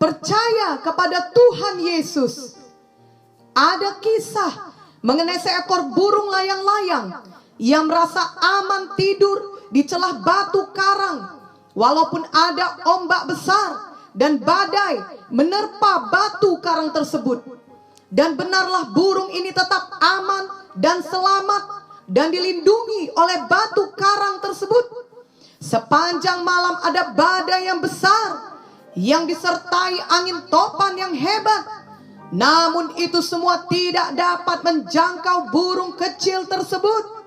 percaya kepada Tuhan Yesus. Ada kisah mengenai seekor burung layang-layang yang merasa aman tidur di celah batu karang, walaupun ada ombak besar dan badai menerpa batu karang tersebut. Dan benarlah burung ini tetap aman dan selamat dan dilindungi oleh batu karang tersebut. Sepanjang malam ada badai yang besar yang disertai angin topan yang hebat. Namun itu semua tidak dapat menjangkau burung kecil tersebut.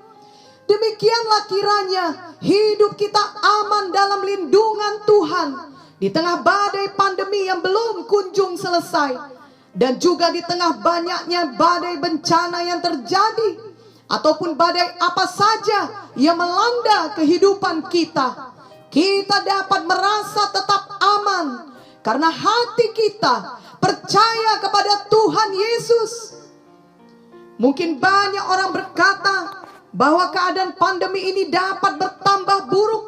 Demikianlah kiranya hidup kita aman dalam lindungan Tuhan di tengah badai pandemi yang belum kunjung selesai, dan juga di tengah banyaknya badai bencana yang terjadi, ataupun badai apa saja yang melanda kehidupan kita. Kita dapat merasa tetap aman karena hati kita percaya kepada Tuhan Yesus. Mungkin banyak orang berkata bahwa keadaan pandemi ini dapat bertambah buruk.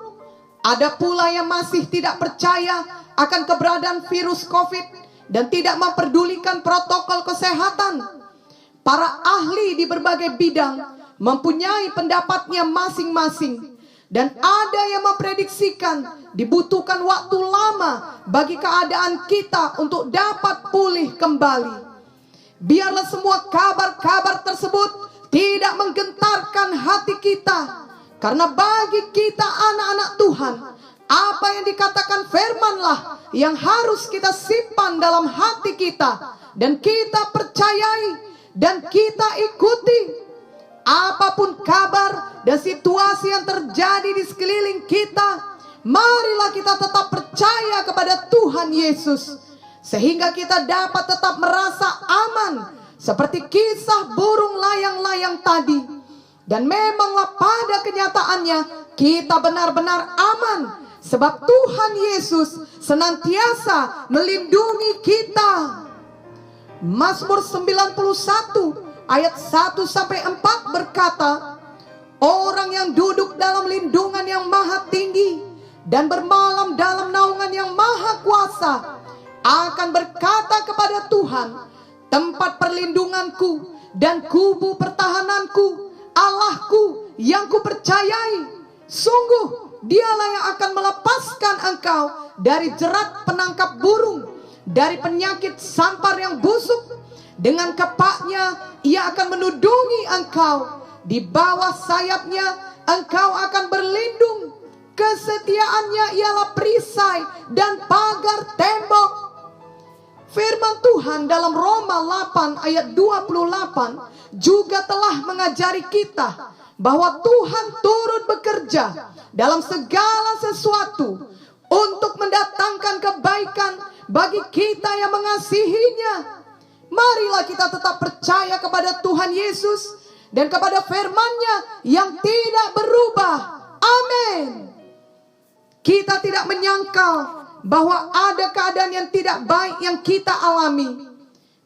Ada pula yang masih tidak percaya akan keberadaan virus COVID dan tidak memperdulikan protokol kesehatan. Para ahli di berbagai bidang mempunyai pendapatnya masing-masing, dan ada yang memprediksikan dibutuhkan waktu lama bagi keadaan kita untuk dapat pulih kembali. Biarlah semua kabar-kabar tersebut tidak menggentarkan hati kita, karena bagi kita anak-anak Tuhan, apa yang dikatakan firman-lah yang harus kita simpan dalam hati kita, dan kita percayai, dan kita ikuti. Apapun kabar dan situasi yang terjadi di sekeliling kita, marilah kita tetap percaya kepada Tuhan Yesus, sehingga kita dapat tetap merasa aman seperti kisah burung layang-layang tadi. Dan memanglah pada kenyataannya kita benar-benar aman, sebab Tuhan Yesus senantiasa melindungi kita. Mazmur 91 ayat 1-4 berkata, orang yang duduk dalam lindungan yang maha tinggi dan bermalam dalam naungan yang maha kuasa akan berkata kepada Tuhan, tempat perlindunganku dan kubu pertahananku, Allahku yang kupercayai. Sungguh dialah yang akan melepaskan engkau dari jerat penangkap burung, dari penyakit sampar yang busuk. Dengan kepaknya ia akan menudungi engkau, di bawah sayapnya engkau akan berlindung. Kesetiaannya ialah perisai dan pagar tembok. Firman Tuhan dalam Roma 8 ayat 28 juga telah mengajari kita bahwa Tuhan turut bekerja dalam segala sesuatu untuk mendatangkan kebaikan bagi kita yang mengasihinya. Marilah kita tetap percaya kepada Tuhan Yesus dan kepada firman-Nya yang tidak berubah. Amin. Kita tidak menyangkal bahwa ada keadaan yang tidak baik yang kita alami.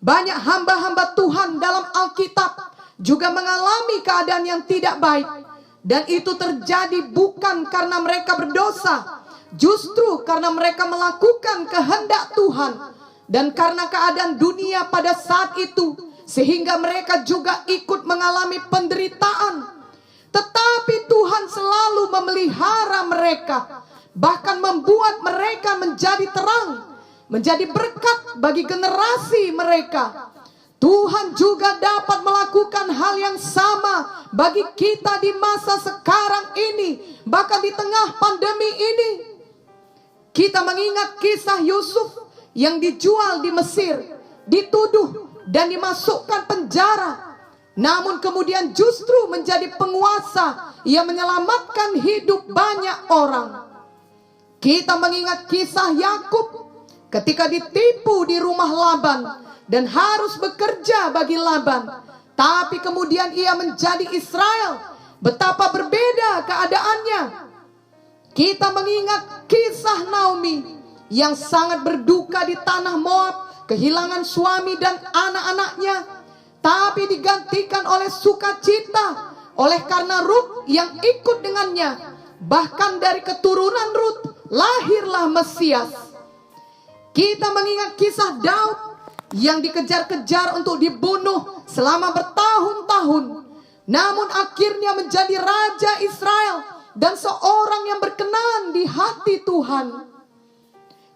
Banyak hamba-hamba Tuhan dalam Alkitab juga mengalami keadaan yang tidak baik, dan itu terjadi bukan karena mereka berdosa, justru karena mereka melakukan kehendak Tuhan. Dan karena keadaan dunia pada saat itu, sehingga mereka juga ikut mengalami penderitaan. Tetapi Tuhan selalu memelihara mereka, bahkan membuat mereka menjadi terang, menjadi berkat bagi generasi mereka. Tuhan juga dapat melakukan hal yang sama bagi kita di masa sekarang ini, bahkan di tengah pandemi ini. Kita mengingat kisah Yusuf yang dijual di Mesir, dituduh dan dimasukkan penjara, namun kemudian justru menjadi penguasa yang menyelamatkan hidup banyak orang. Kita mengingat kisah Yakub ketika ditipu di rumah Laban dan harus bekerja bagi Laban, tapi kemudian ia menjadi Israel. Betapa berbeda keadaannya. Kita mengingat kisah Naomi yang sangat berduka di tanah Moab, kehilangan suami dan anak-anaknya, tapi digantikan oleh sukacita oleh karena Rut yang ikut dengannya. Bahkan dari keturunan Rut lahirlah Mesias. Kita mengingat kisah Daud yang dikejar-kejar untuk dibunuh selama bertahun-tahun, namun akhirnya menjadi raja Israel dan seorang yang berkenan di hati Tuhan.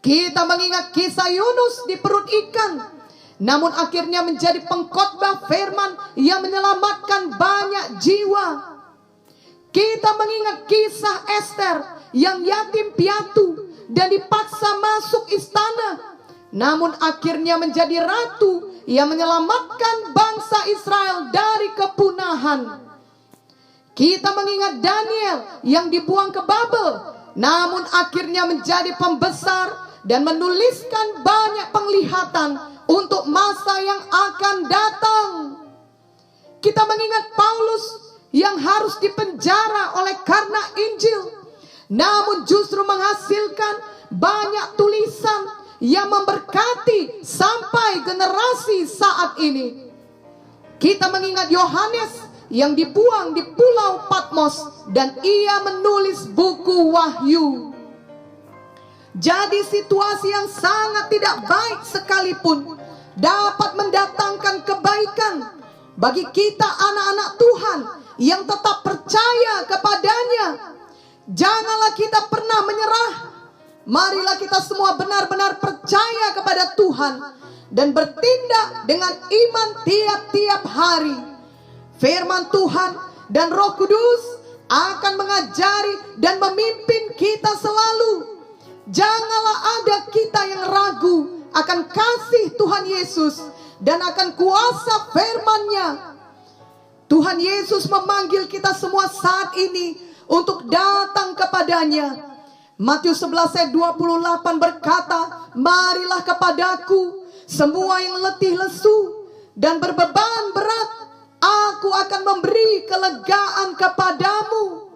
Kita mengingat kisah Yunus di perut ikan, namun akhirnya menjadi pengkhotbah firman yang menyelamatkan banyak jiwa. Kita mengingat kisah Ester yang yatim piatu dan dipaksa masuk istana, namun akhirnya menjadi ratu yang menyelamatkan bangsa Israel dari kepunahan. Kita mengingat Daniel yang dibuang ke Babel, namun akhirnya menjadi pembesar dan menuliskan banyak penglihatan untuk masa yang akan datang. Kita mengingat Paulus yang harus dipenjara oleh karena Injil, namun justru menghasilkan banyak tulisan yang memberkati sampai generasi saat ini. Kita mengingat Yohanes yang dibuang di Pulau Patmos dan ia menulis buku Wahyu. Jadi situasi yang sangat tidak baik sekalipun dapat mendatangkan kebaikan bagi kita anak-anak Tuhan yang tetap percaya kepadanya. Janganlah kita pernah menyerah. Marilah kita semua benar-benar percaya kepada Tuhan dan bertindak dengan iman tiap-tiap hari. Firman Tuhan dan Roh Kudus akan mengajari dan memimpin kita selalu. Janganlah ada kita yang ragu akan kasih Tuhan Yesus dan akan kuasa firman-Nya. Tuhan Yesus memanggil kita semua saat ini untuk datang kepadanya. Matius 11 ayat 28 berkata, marilah kepadaku semua yang letih lesu dan berbeban berat, aku akan memberi kelegaan kepadamu.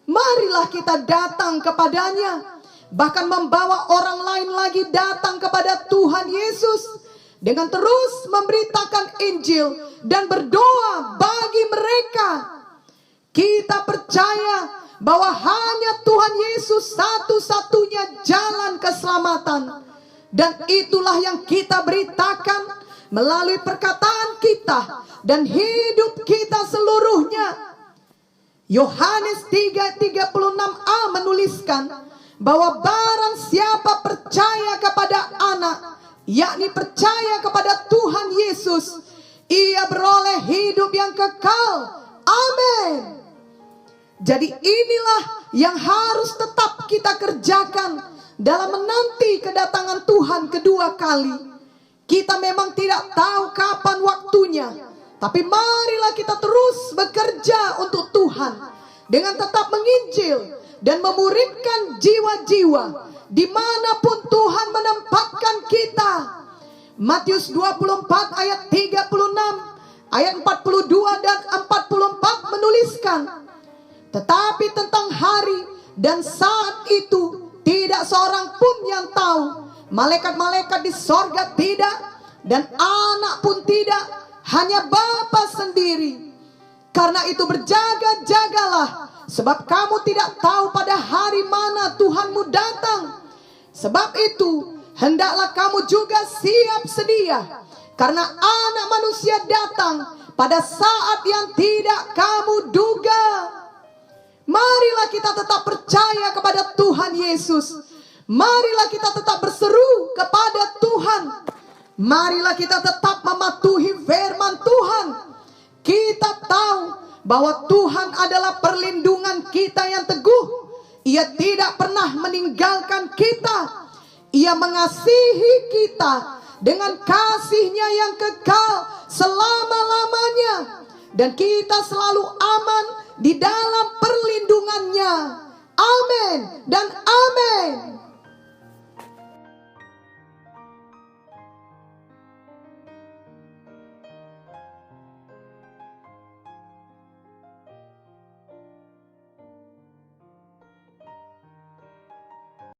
Marilah kita datang kepadanya, bahkan membawa orang lain lagi datang kepada Tuhan Yesus dengan terus memberitakan Injil dan berdoa bagi mereka. Kita percaya bahwa hanya Tuhan Yesus satu-satunya jalan keselamatan, dan itulah yang kita beritakan melalui perkataan kita dan hidup kita seluruhnya. Yohanes 3:36a menuliskan bahwa barang siapa percaya kepada Anak, yakni percaya kepada Tuhan Yesus, ia beroleh hidup yang kekal. Amin. Jadi inilah yang harus tetap kita kerjakan dalam menanti kedatangan Tuhan kedua kali. Kita memang tidak tahu kapan waktunya, tapi marilah kita terus bekerja untuk Tuhan dengan tetap menginjil dan memuridkan jiwa-jiwa dimanapun Tuhan menempatkan kita. Matius 24 ayat 36, ayat 42 dan 44 menuliskan, tetapi tentang hari dan saat itu tidak seorang pun yang tahu, malaikat-malaikat di sorga tidak, dan anak pun tidak, hanya Bapa sendiri. Karena itu berjaga-jagalah, sebab kamu tidak tahu pada hari mana Tuhanmu datang. Sebab itu hendaklah kamu juga siap sedia, karena Anak Manusia datang pada saat yang tidak kamu duga. Marilah kita tetap percaya kepada Tuhan Yesus. Marilah kita tetap berseru kepada Tuhan. Marilah kita tetap mematuhi firman Tuhan. Kita tahu bahwa Tuhan adalah perlindungan kita yang teguh. Ia tidak pernah meninggalkan kita. Ia mengasihi kita dengan kasih-Nya yang kekal selama-lamanya. Dan kita selalu aman di dalam perlindungan-Nya. Amin dan amin.